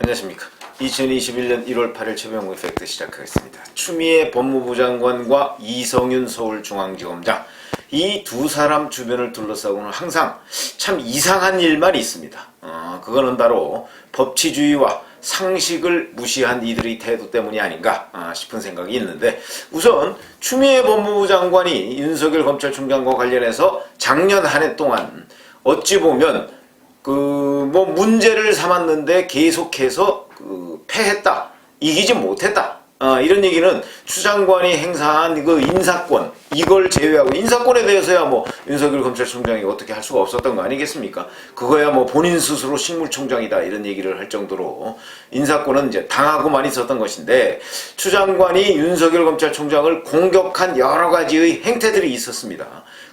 안녕하십니까. 2021년 1월 8일 최병우의 팩트 시작하겠습니다. 추미애 법무부 장관과 이성윤 서울중앙지검장, 이 두 사람 주변을 둘러싸고는 항상 참 이상한 일만 있습니다. 그거는 바로 법치주의와 상식을 무시한 이들의 태도 때문이 아닌가 싶은 생각이 있는데, 우선 추미애 법무부 장관이 윤석열 검찰총장과 관련해서 작년 한 해 동안 어찌 보면 문제를 삼았는데 계속해서 패했다, 이기지 못했다, 이런 얘기는 추 장관이 행사한 그 인사권, 이걸 제외하고, 인사권에 대해서야 윤석열 검찰총장이 어떻게 할 수가 없었던 거 아니겠습니까? 그거야 본인 스스로 식물총장이다, 이런 얘기를 할 정도로 인사권은 이제 당하고만 있었던 것인데, 추 장관이 윤석열 검찰총장을 공격한 여러 가지의 행태들이 있었습니다.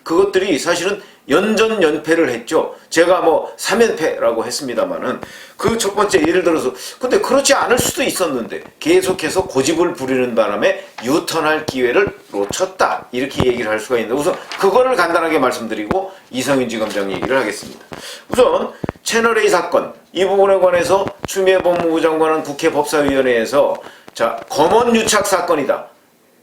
그것들이 사실은 연전연패를 했죠. 제가 3연패라고 했습니다만은, 그 첫 번째 예를 들어서, 근데 그렇지 않을 수도 있었는데 계속해서 고집을 부리는 바람에 유턴할 기회를 놓쳤다, 이렇게 얘기를 할 수가 있는데, 우선 그거를 간단하게 말씀드리고 이성윤 지검장 얘기를 하겠습니다. 우선 채널A 사건, 이 부분에 관해서 추미애 법무부 장관은 국회 법사위원회에서 검언유착 사건이다,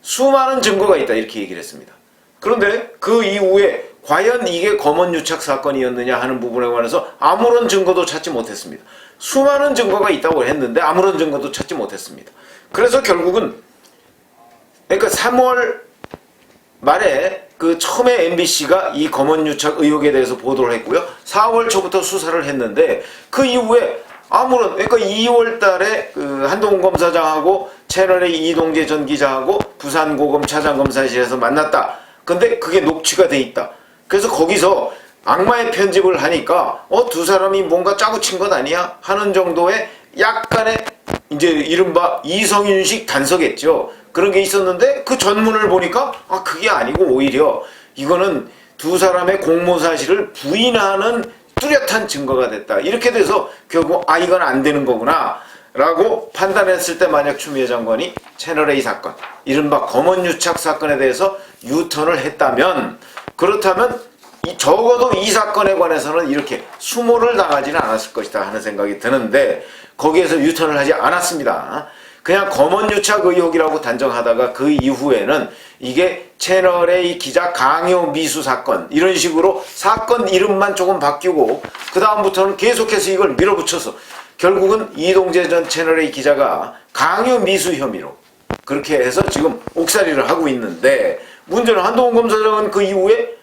수많은 증거가 있다, 이렇게 얘기를 했습니다. 그런데 그 이후에 과연 이게 검언유착 사건이었느냐 하는 부분에 관해서 아무런 증거도 찾지 못했습니다. 수많은 증거가 있다고 했는데 아무런 증거도 찾지 못했습니다. 그래서 결국은 3월 말에 처음에 MBC가 이 검언유착 의혹에 대해서 보도를 했고요. 4월 초부터 수사를 했는데, 그 이후에 2월 달에 한동훈 검사장하고 채널A 이동재 전 기자하고 부산고검 차장검사실에서 만났다. 근데 그게 녹취가 돼 있다. 그래서 거기서 악마의 편집을 하니까 두 사람이 뭔가 짜고 친 것 아니야 하는 정도의 약간의 이제 이른바 이성윤식 단서겠죠. 그런 게 있었는데, 그 전문을 보니까 그게 아니고 오히려 이거는 두 사람의 공모 사실을 부인하는 뚜렷한 증거가 됐다. 이렇게 돼서 결국 이건 안 되는 거구나 라고 판단했을 때, 만약 추미애 장관이 채널A 사건, 이른바 검언유착 사건에 대해서 유턴을 했다면, 그렇다면 적어도 이 사건에 관해서는 이렇게 수모를 당하지는 않았을 것이다 하는 생각이 드는데, 거기에서 유턴을 하지 않았습니다. 그냥 검언유착 의혹이라고 단정하다가 그 이후에는 이게 채널A 기자 강요 미수 사건, 이런 식으로 사건 이름만 조금 바뀌고 그 다음부터는 계속해서 이걸 밀어붙여서 결국은 이동재 전 채널A 기자가 강요 미수 혐의로 그렇게 해서 지금 옥살이를 하고 있는데, 문제는 한동훈 검사장은 그 이후에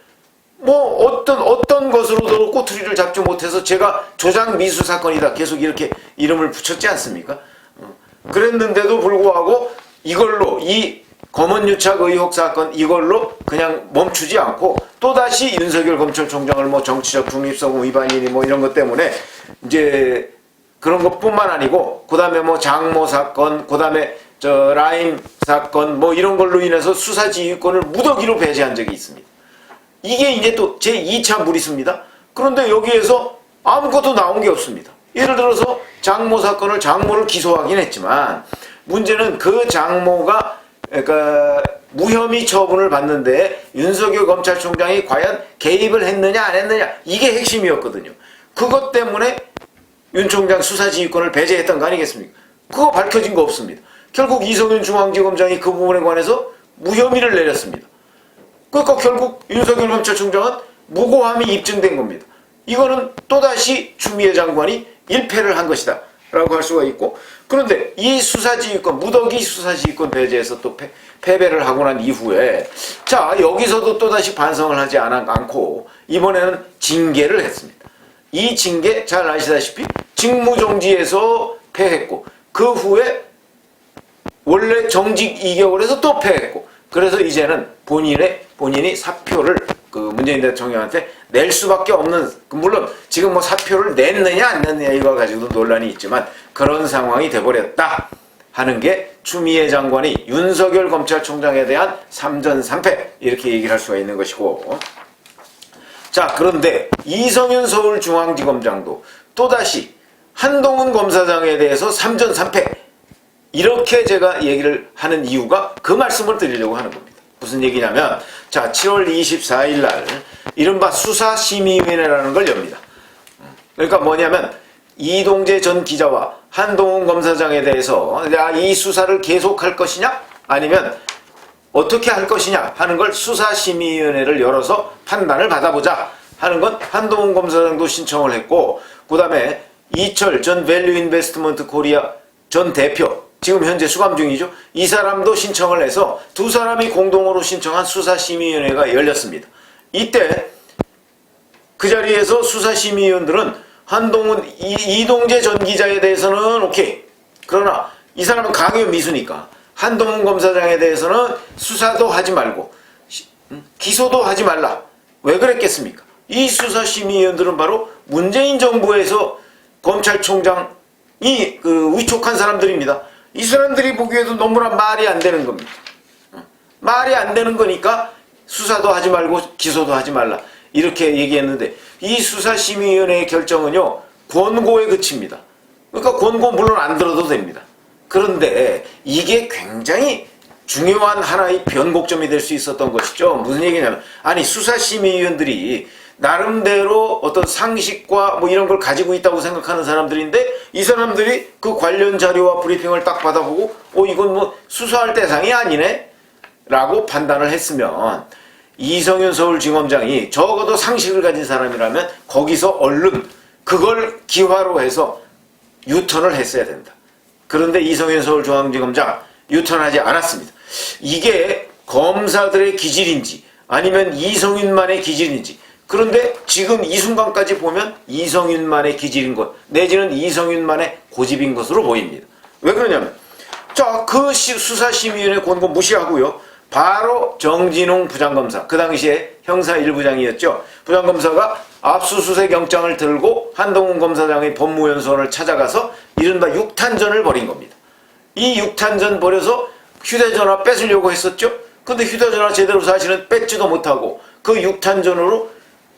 어떤 것으로도 꼬투리를 잡지 못해서 제가 조작 미수 사건이다 계속 이렇게 이름을 붙였지 않습니까? 그랬는데도 불구하고 이걸로, 이 검언유착 의혹 사건 이걸로 그냥 멈추지 않고 또다시 윤석열 검찰총장을 정치적 중립성 위반이니 이런 것 때문에 이제 그런 것뿐만 아니고, 그 다음에 장모 사건, 그 다음에 라임 사건 이런 걸로 인해서 수사 지휘권을 무더기로 배제한 적이 있습니다. 이게 이제 또 제2차 무리수입니다. 그런데 여기에서 아무것도 나온 게 없습니다. 예를 들어서 장모 사건을, 장모를 기소하긴 했지만, 문제는 그 장모가 무혐의 처분을 받는데 윤석열 검찰총장이 과연 개입을 했느냐 안 했느냐, 이게 핵심이었거든요. 그것 때문에 윤 총장 수사지휘권을 배제했던 거 아니겠습니까? 그거 밝혀진 거 없습니다. 결국 이성윤 중앙지검장이 그 부분에 관해서 무혐의를 내렸습니다. 그러니까 결국 윤석열 검찰총장은 무고함이 입증된 겁니다. 이거는 또다시 추미애 장관이 일패를 한 것이다 라고 할 수가 있고, 그런데 이 수사지휘권, 무더기 수사지휘권 배제해서 또 패배를 하고 난 이후에, 여기서도 또다시 반성을 하지 않고 이번에는 징계를 했습니다. 이 징계 잘 아시다시피 직무정지에서 패했고, 그 후에 원래 정직 이격을 해서 또 패했고, 그래서 이제는 본인이 사표를 문재인 대통령한테 낼 수밖에 없는, 물론 지금 사표를 냈느냐 안 냈느냐 이거 가지고도 논란이 있지만 그런 상황이 돼버렸다 하는 게 추미애 장관이 윤석열 검찰총장에 대한 3전3패, 이렇게 얘기를 할 수가 있는 것이고, 그런데 이성윤 서울중앙지검장도 또다시 한동훈 검사장에 대해서 3전3패, 이렇게 제가 얘기를 하는 이유가 그 말씀을 드리려고 하는 겁니다. 무슨 얘기냐면, 7월 24일 날 이른바 수사심의위원회라는 걸 엽니다. 그러니까 뭐냐면 이동재 전 기자와 한동훈 검사장에 대해서 이 수사를 계속할 것이냐 아니면 어떻게 할 것이냐 하는 걸 수사심의위원회를 열어서 판단을 받아보자 하는 건 한동훈 검사장도 신청을 했고, 그 다음에 이철 전 밸류 인베스트먼트 코리아 전 대표, 지금 현재 수감 중이죠. 이 사람도 신청을 해서 두 사람이 공동으로 신청한 수사심의위원회가 열렸습니다. 이때 그 자리에서 수사심의위원들은 한동훈, 이동재 전 기자에 대해서는 오케이. 그러나 이 사람은 강요 미수니까 한동훈 검사장에 대해서는 수사도 하지 말고 기소도 하지 말라. 왜 그랬겠습니까? 이 수사심의위원들은 바로 문재인 정부에서 검찰총장이 위촉한 사람들입니다. 이 사람들이 보기에도 너무나 말이 안 되는 겁니다. 말이 안 되는 거니까 수사도 하지 말고 기소도 하지 말라. 이렇게 얘기했는데 이 수사심의위원회의 결정은요, 권고에 그칩니다. 그러니까 권고 물론 안 들어도 됩니다. 그런데 이게 굉장히 중요한 하나의 변곡점이 될 수 있었던 것이죠. 무슨 얘기냐면, 아니 수사심의위원들이 나름대로 어떤 상식과 뭐 이런 걸 가지고 있다고 생각하는 사람들인데, 이 사람들이 그 관련 자료와 브리핑을 딱 받아보고 이건 뭐 수사할 대상이 아니네 라고 판단을 했으면, 이성윤 서울지검장이 적어도 상식을 가진 사람이라면 거기서 얼른 그걸 기화로 해서 유턴을 했어야 된다. 그런데 이성윤 서울중앙지검장 유턴하지 않았습니다. 이게 검사들의 기질인지 아니면 이성윤만의 기질인지, 그런데 지금 이 순간까지 보면 이성윤만의 기질인 것 내지는 이성윤만의 고집인 것으로 보입니다. 왜 그러냐면, 자, 그 수사심의위원회 권고 무시하고요, 바로 정진웅 부장검사, 그 당시에 형사 1부장이었죠. 부장검사가 압수수색 영장을 들고 한동훈 검사장의 법무연수원을 찾아가서 이른바 육탄전을 벌인 겁니다. 이 육탄전 벌여서 휴대전화 뺏으려고 했었죠. 근데 휴대전화 제대로 사실은 뺏지도 못하고 그 육탄전으로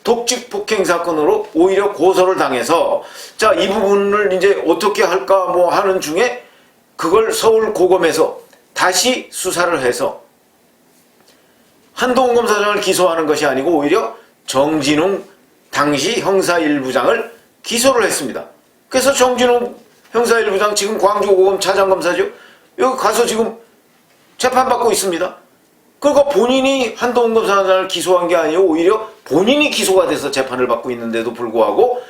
독직 폭행 사건으로 오히려 고소를 당해서, 자, 이 부분을 이제 어떻게 할까 뭐 하는 중에 그걸 서울고검에서 다시 수사를 해서 한동훈 검사장을 기소하는 것이 아니고 오히려 정진웅 당시 형사 1부장을 기소를 했습니다. 그래서 정진웅 형사 1부장 지금 광주고검 차장검사죠. 여기 가서 지금 재판받고 있습니다. 그러니까 본인이 한동훈 검사장을 기소한 게 아니고 오히려 본인이 기소가 돼서 재판을 받고 있는데도 불구하고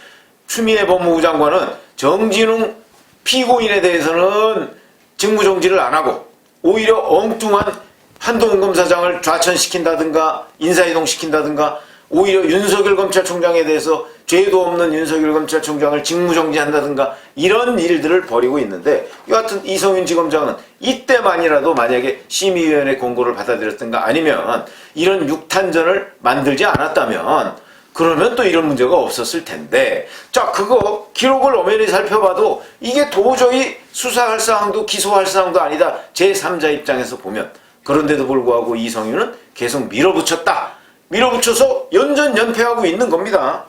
추미애 법무부 장관은 정진웅 피고인에 대해서는 직무정지를 안 하고 오히려 엉뚱한 한동훈 검사장을 좌천시킨다든가 인사이동시킨다든가 오히려 윤석열 검찰총장에 대해서 죄도 없는 윤석열 검찰총장을 직무정지한다든가 이런 일들을 벌이고 있는데, 여하튼 이성윤 지검장은 이때만이라도 만약에 심의위원회 권고를 받아들였든가 아니면 이런 육탄전을 만들지 않았다면 그러면 또 이런 문제가 없었을 텐데, 자, 그거 기록을 엄연히 살펴봐도 이게 도저히 수사할 사항도 기소할 사항도 아니다, 제3자 입장에서 보면. 그런데도 불구하고 이성윤은 계속 밀어붙였다. 밀어붙여서 연전연패하고 있는 겁니다.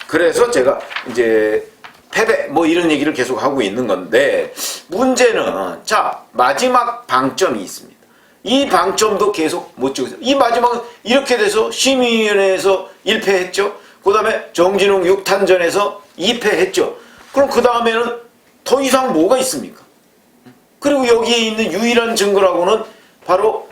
그래서 제가 이제 패배 뭐 이런 얘기를 계속 하고 있는 건데, 문제는 자, 마지막 방점이 있습니다. 이 방점도 계속 못 찍으세요. 이 마지막은 이렇게 돼서 심의위원회에서 1패했죠. 그 다음에 정진웅 6탄전에서 2패했죠. 그럼 그 다음에는 더 이상 뭐가 있습니까? 그리고 여기에 있는 유일한 증거라고는 바로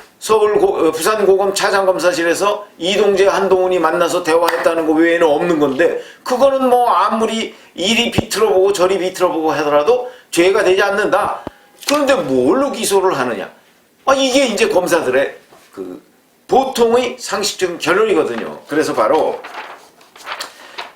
부산고검 차장검사실에서 이동재 한동훈이 만나서 대화했다는 거 외에는 없는 건데, 그거는 뭐 아무리 이리 비틀어보고 저리 비틀어보고 하더라도 죄가 되지 않는다. 그런데 뭘로 기소를 하느냐? 이게 이제 검사들의 그 보통의 상식적인 결론이거든요. 그래서 바로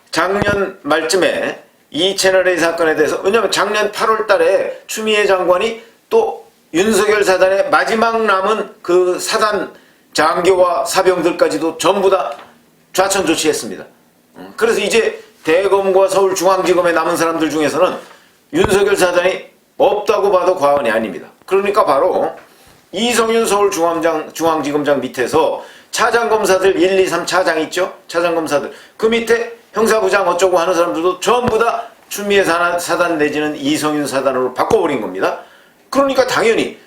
작년 말쯤에 이 채널A 사건에 대해서, 왜냐하면 작년 8월 달에 추미애 장관이 또 윤석열 사단의 마지막 남은 그 사단 장교와 사병들까지도 전부 다 좌천 조치했습니다. 그래서 이제 대검과 서울중앙지검에 남은 사람들 중에서는 윤석열 사단이 없다고 봐도 과언이 아닙니다. 그러니까 바로 이성윤 서울중앙지검장 밑에서 차장검사들 1, 2, 3 차장 있죠? 차장검사들. 그 밑에 형사부장 어쩌고 하는 사람들도 전부 다 추미애 사단 내지는 이성윤 사단으로 바꿔버린 겁니다. 그러니까 당연히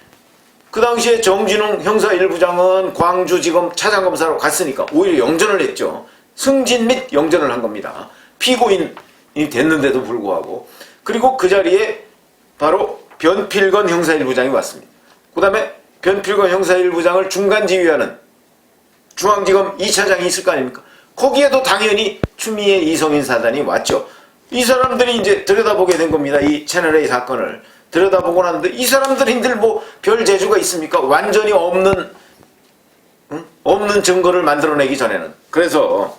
그 당시에 정진웅 형사 1부장은 광주지검 차장검사로 갔으니까 오히려 영전을 했죠. 승진 및 영전을 한 겁니다. 피고인이 됐는데도 불구하고. 그리고 그 자리에 바로 변필건 형사 1부장이 왔습니다. 그 다음에 변필건 형사 1부장을 중간 지휘하는 중앙지검 2차장이 있을 거 아닙니까? 거기에도 당연히 추미애 이성윤 사단이 왔죠. 이 사람들이 이제 들여다보게 된 겁니다. 이 채널A 사건을 들여다보고 나는데 이 사람들인들 뭐 별 재주가 있습니까? 완전히 없는 증거를 만들어내기 전에는. 그래서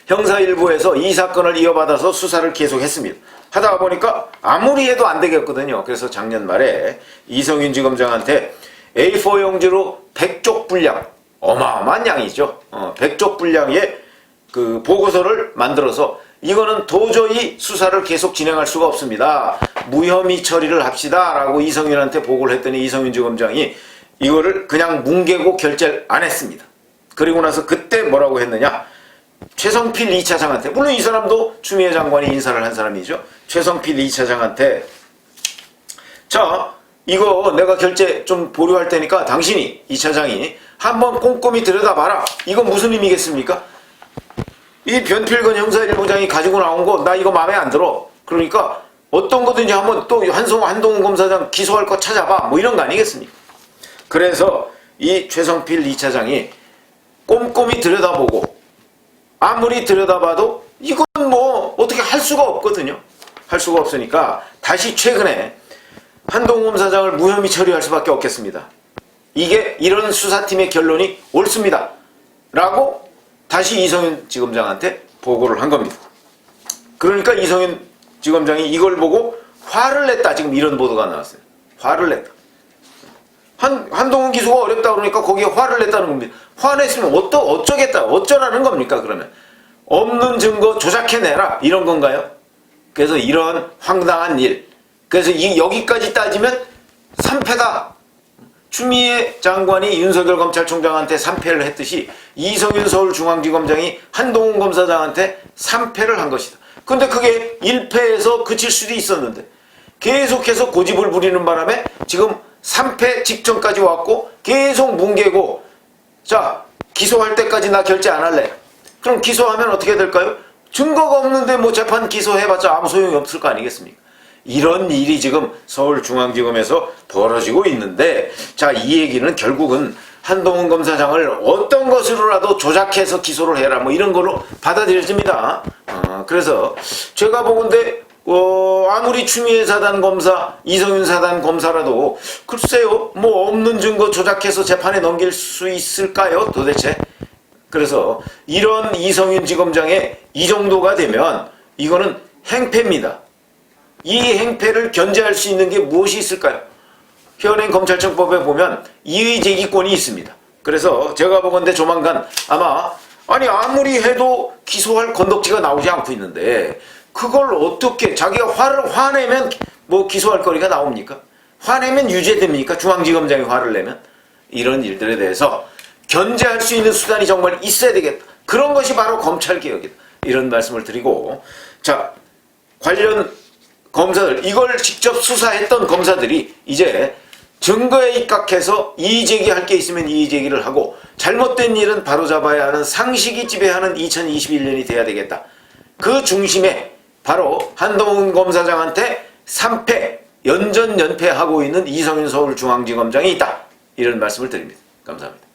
형사 1부에서 이 사건을 이어받아서 수사를 계속했습니다. 하다 보니까 아무리 해도 안 되겠거든요. 그래서 작년 말에 이성윤 지검장한테 A4 용지로 100쪽 분량, 어마어마한 양이죠. 100쪽 분량의 그 보고서를 만들어서 이거는 도저히 수사를 계속 진행할 수가 없습니다. 무혐의 처리를 합시다 라고 이성윤한테 보고를 했더니 이성윤 지검장이 이거를 그냥 뭉개고 결재를 안 했습니다. 그리고 나서 그때 뭐라고 했느냐, 최성필 2차장한테, 물론 이 사람도 추미애 장관이 인사를 한 사람이죠. 최성필 2차장한테 자, 이거 내가 결재 좀 보류할 테니까 당신이 2차장이 한번 꼼꼼히 들여다봐라. 이건 무슨 의미겠습니까? 이 변필건 형사 1부장이 가지고 나온 거 나 이거 마음에 안 들어. 그러니까 어떤 거든지 한번 또 한동훈 검사장 기소할 거 찾아봐. 뭐 이런 거 아니겠습니까? 그래서 이 최성필 2차장이 꼼꼼히 들여다보고 아무리 들여다봐도 이건 뭐 어떻게 할 수가 없거든요. 할 수가 없으니까 다시 최근에 한동훈 검사장을 무혐의 처리할 수밖에 없겠습니다. 이게 이런 수사팀의 결론이 옳습니다. 라고 다시 이성윤 지검장한테 보고를 한 겁니다. 그러니까 이성윤 지검장이 이걸 보고 화를 냈다. 지금 이런 보도가 나왔어요. 화를 냈다. 한동훈 기소가 어렵다 그러니까 거기에 화를 냈다는 겁니다. 화냈으면 어쩌겠다. 어쩌라는 겁니까, 그러면? 없는 증거 조작해내라. 이런 건가요? 그래서 이런 황당한 일. 그래서 여기까지 따지면 3패다. 추미애 장관이 윤석열 검찰총장한테 3패를 했듯이 이성윤 서울중앙지검장이 한동훈 검사장한테 3패를 한 것이다. 근데 그게 1패에서 그칠 수도 있었는데 계속해서 고집을 부리는 바람에 지금 3패 직전까지 왔고 계속 뭉개고, 자, 기소할 때까지 나 결재 안 할래. 그럼 기소하면 어떻게 될까요? 증거가 없는데 뭐 재판 기소해봤자 아무 소용이 없을 거 아니겠습니까? 이런 일이 지금 서울중앙지검에서 벌어지고 있는데, 자, 이 얘기는 결국은 한동훈 검사장을 어떤 것으로라도 조작해서 기소를 해라, 뭐 이런 걸로 받아들여집니다. 그래서 제가 보건대 아무리 추미애 사단 검사, 이성윤 사단 검사라도 글쎄요, 뭐 없는 증거 조작해서 재판에 넘길 수 있을까요, 도대체? 그래서 이런 이성윤 지검장의 이 정도가 되면 이거는 행패입니다. 이 행패를 견제할 수 있는 게 무엇이 있을까요? 현행 검찰청법에 보면 이의제기권이 있습니다. 그래서 제가 보건대 조만간 아무리 해도 기소할 건덕지가 나오지 않고 있는데 그걸 어떻게 자기가 화내면 뭐 기소할 거리가 나옵니까? 화내면 유죄됩니까? 중앙지검장이 화를 내면? 이런 일들에 대해서 견제할 수 있는 수단이 정말 있어야 되겠다. 그런 것이 바로 검찰개혁이다. 이런 말씀을 드리고, 자, 관련 검사들, 이걸 직접 수사했던 검사들이 이제 증거에 입각해서 이의제기할 게 있으면 이의제기를 하고 잘못된 일은 바로잡아야 하는 상식이 지배하는 2021년이 돼야 되겠다. 그 중심에 바로 한동훈 검사장한테 3패, 연전연패하고 있는 이성윤 서울중앙지검장이 있다. 이런 말씀을 드립니다. 감사합니다.